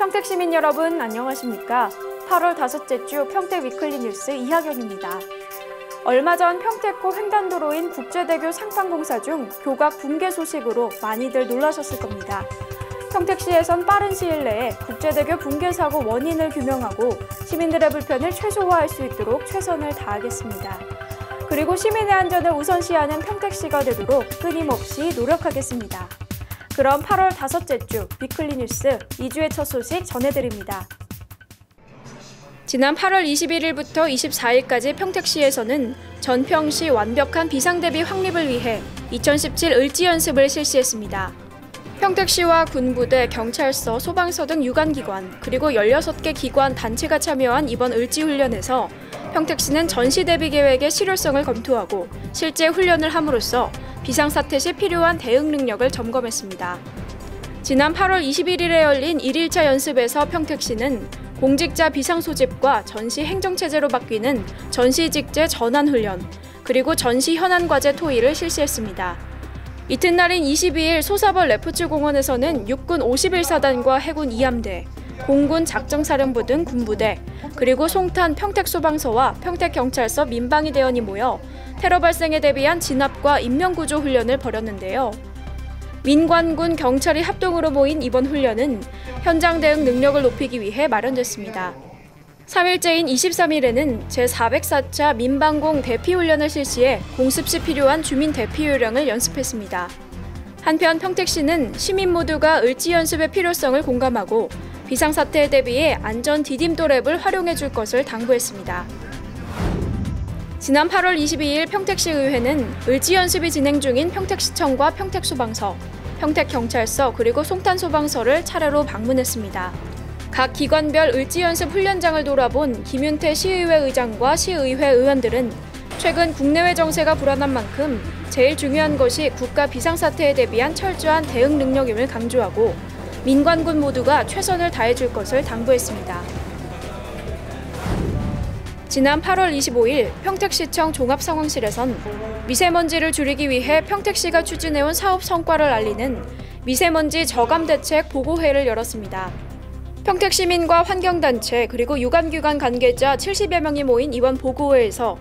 평택 시민 여러분 안녕하십니까? 8월 다섯째 주 평택 위클리 뉴스 이하경입니다. 얼마 전 평택호 횡단도로인 국제대교 상판공사 중 교각 붕괴 소식으로 많이들 놀라셨을 겁니다. 평택시에선 빠른 시일 내에 국제대교 붕괴 사고 원인을 규명하고 시민들의 불편을 최소화할 수 있도록 최선을 다하겠습니다. 그리고 시민의 안전을 우선시하는 평택시가 되도록 끊임없이 노력하겠습니다. 그럼 8월 다섯째 주 위클리 뉴스 2주의 첫 소식 전해드립니다. 지난 8월 21일부터 24일까지 평택시에서는 전평시 완벽한 비상대비 확립을 위해 2017 을지연습을 실시했습니다. 평택시와 군부대, 경찰서, 소방서 등 유관기관, 그리고 16개 기관, 단체가 참여한 이번 을지훈련에서 평택시는 전시 대비 계획의 실효성을 검토하고 실제 훈련을 함으로써 비상사태 시 필요한 대응 능력을 점검했습니다. 지난 8월 21일에 열린 1일차 연습에서 평택시는 공직자 비상소집과 전시 행정체제로 바뀌는 전시직제 전환훈련, 그리고 전시 현안과제 토의를 실시했습니다. 이튿날인 22일 소사벌 레프츠공원에서는 육군 51사단과 해군 2함대, 공군 작정사령부 등 군부대, 그리고 송탄 평택소방서와 평택경찰서 민방위 대원이 모여 테러 발생에 대비한 진압과 인명구조 훈련을 벌였는데요. 민관군, 경찰이 합동으로 모인 이번 훈련은 현장 대응 능력을 높이기 위해 마련됐습니다. 3일째인 23일에는 제404차 민방공 대피훈련을 실시해 공습 시 필요한 주민 대피 요령을 연습했습니다. 한편 평택시는 시민 모두가 을지연습의 필요성을 공감하고 비상사태에 대비해 안전 디딤돌 앱을 활용해 줄 것을 당부했습니다. 지난 8월 22일 평택시의회는 을지연습이 진행 중인 평택시청과 평택소방서, 평택경찰서 그리고 송탄소방서를 차례로 방문했습니다. 각 기관별 을지연습 훈련장을 돌아본 김윤태 시의회 의장과 시의회 의원들은 최근 국내외 정세가 불안한 만큼 제일 중요한 것이 국가 비상사태에 대비한 철저한 대응 능력임을 강조하고 민관군 모두가 최선을 다해줄 것을 당부했습니다. 지난 8월 25일 평택시청 종합상황실에선 미세먼지를 줄이기 위해 평택시가 추진해온 사업 성과를 알리는 미세먼지 저감 대책 보고회를 열었습니다. 평택 시민과 환경단체 그리고 유관기관 관계자 70여 명이 모인 이번 보고회에서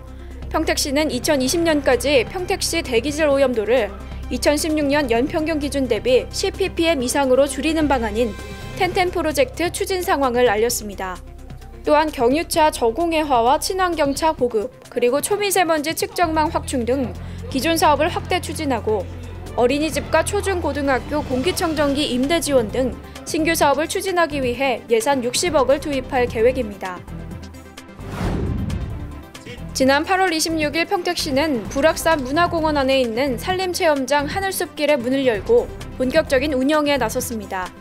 평택시는 2020년까지 평택시 대기질 오염도를 2016년 연평균 기준 대비 10ppm 이상으로 줄이는 방안인 텐텐 프로젝트 추진 상황을 알렸습니다. 또한 경유차 저공해화와 친환경차 보급, 그리고 초미세먼지 측정망 확충 등 기존 사업을 확대 추진하고 어린이집과 초중고등학교 공기청정기 임대 지원 등 신규 사업을 추진하기 위해 예산 60억을 투입할 계획입니다. 지난 8월 26일 평택시는 불악산 문화공원 안에 있는 산림체험장 하늘숲길의 문을 열고 본격적인 운영에 나섰습니다.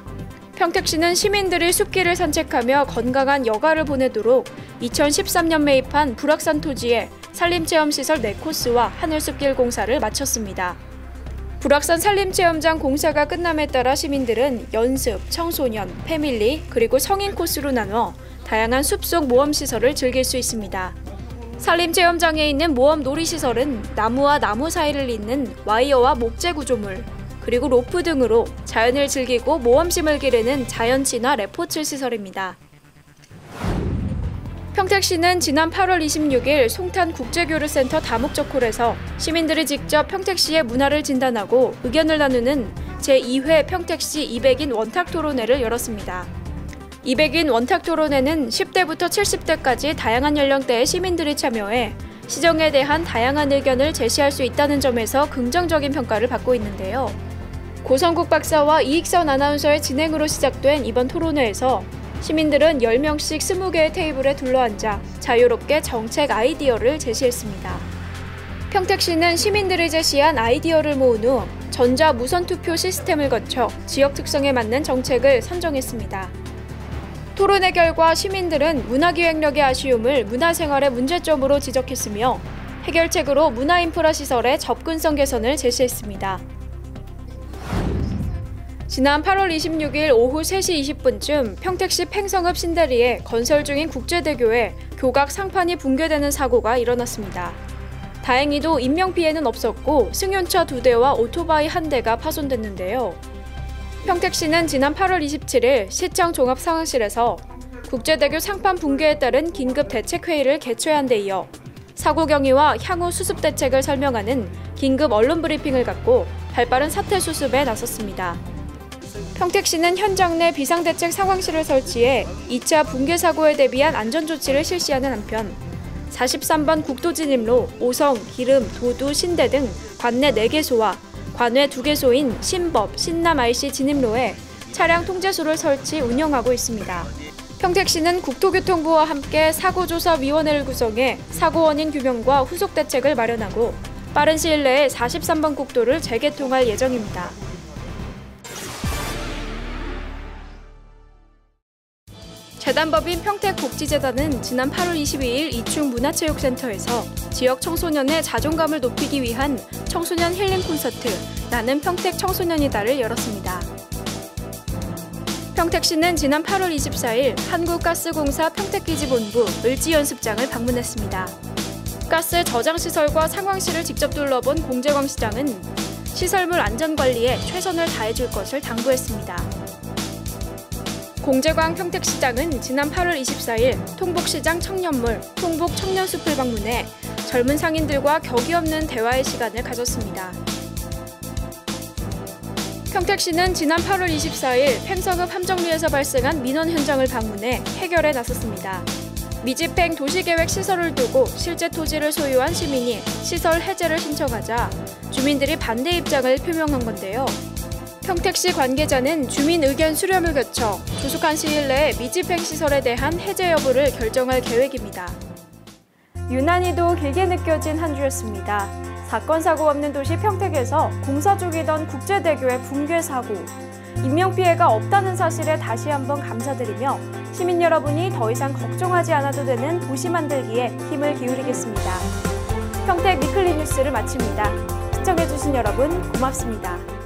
평택시는 시민들이 숲길을 산책하며 건강한 여가를 보내도록 2013년 매입한 불악산 토지에 산림체험시설 4코스와 하늘숲길 공사를 마쳤습니다. 불악산 산림체험장 공사가 끝남에 따라 시민들은 연습, 청소년, 패밀리, 그리고 성인 코스로 나눠 다양한 숲속 모험시설을 즐길 수 있습니다. 산림체험장에 있는 모험 놀이시설은 나무와 나무 사이를 잇는 와이어와 목재 구조물, 그리고 로프 등으로 자연을 즐기고 모험심을 기르는 자연친화 레포츠 시설입니다. 평택시는 지난 8월 26일 송탄 국제교류센터 다목적홀에서 시민들이 직접 평택시의 문화를 진단하고 의견을 나누는 제2회 평택시 200인 원탁토론회를 열었습니다. 200인 원탁토론회는 10대부터 70대까지 다양한 연령대의 시민들이 참여해 시정에 대한 다양한 의견을 제시할 수 있다는 점에서 긍정적인 평가를 받고 있는데요. 고성국 박사와 이익선 아나운서의 진행으로 시작된 이번 토론회에서 시민들은 10명씩 20개의 테이블에 둘러앉아 자유롭게 정책 아이디어를 제시했습니다. 평택시는 시민들이 제시한 아이디어를 모은 후 전자 무선투표 시스템을 거쳐 지역 특성에 맞는 정책을 선정했습니다. 토론회 결과 시민들은 문화기획력의 아쉬움을 문화생활의 문제점으로 지적했으며 해결책으로 문화인프라 시설의 접근성 개선을 제시했습니다. 지난 8월 26일 오후 3시 20분쯤 평택시 팽성읍 신대리에 건설 중인 국제대교에 교각 상판이 붕괴되는 사고가 일어났습니다. 다행히도 인명피해는 없었고 승용차 2대와 오토바이 1대가 파손됐는데요. 평택시는 지난 8월 27일 시청 종합상황실에서 국제대교 상판 붕괴에 따른 긴급 대책회의를 개최한 데 이어 사고 경위와 향후 수습 대책을 설명하는 긴급 언론 브리핑을 갖고 발빠른 사태 수습에 나섰습니다. 평택시는 현장 내 비상대책 상황실을 설치해 2차 붕괴 사고에 대비한 안전조치를 실시하는 한편 43번 국도진입로 오성, 기름, 도두, 신대 등 관내 4개소와 관외 2개소인 신법, 신남 IC 진입로에 차량 통제소를 설치 운영하고 있습니다. 평택시는 국토교통부와 함께 사고조사위원회를 구성해 사고 원인 규명과 후속 대책을 마련하고 빠른 시일 내에 43번 국도를 재개통할 예정입니다. 재단법인 평택복지재단은 지난 8월 22일 이충 문화체육센터에서 지역 청소년의 자존감을 높이기 위한 청소년 힐링 콘서트 나는 평택 청소년이다를 열었습니다. 평택시는 지난 8월 24일 한국가스공사 평택기지본부 을지연습장을 방문했습니다. 가스 저장시설과 상황실을 직접 둘러본 공재광 시장은 시설물 안전관리에 최선을 다해줄 것을 당부했습니다. 공재광 평택시장은 지난 8월 24일 통복시장 청년몰, 통복 청년숲을 방문해 젊은 상인들과 격이 없는 대화의 시간을 가졌습니다. 평택시는 지난 8월 24일 팽성읍 함정리에서 발생한 민원 현장을 방문해 해결에 나섰습니다. 미집행 도시계획 시설을 두고 실제 토지를 소유한 시민이 시설 해제를 신청하자 주민들이 반대 입장을 표명한 건데요. 평택시 관계자는 주민 의견 수렴을 거쳐 조속한 시일 내에 미집행 시설에 대한 해제 여부를 결정할 계획입니다. 유난히도 길게 느껴진 한 주였습니다. 사건 사고 없는 도시 평택에서 공사 중이던 국제대교의 붕괴 사고, 인명피해가 없다는 사실에 다시 한번 감사드리며 시민 여러분이 더 이상 걱정하지 않아도 되는 도시 만들기에 힘을 기울이겠습니다. 평택 위클리 뉴스를 마칩니다. 시청해주신 여러분 고맙습니다.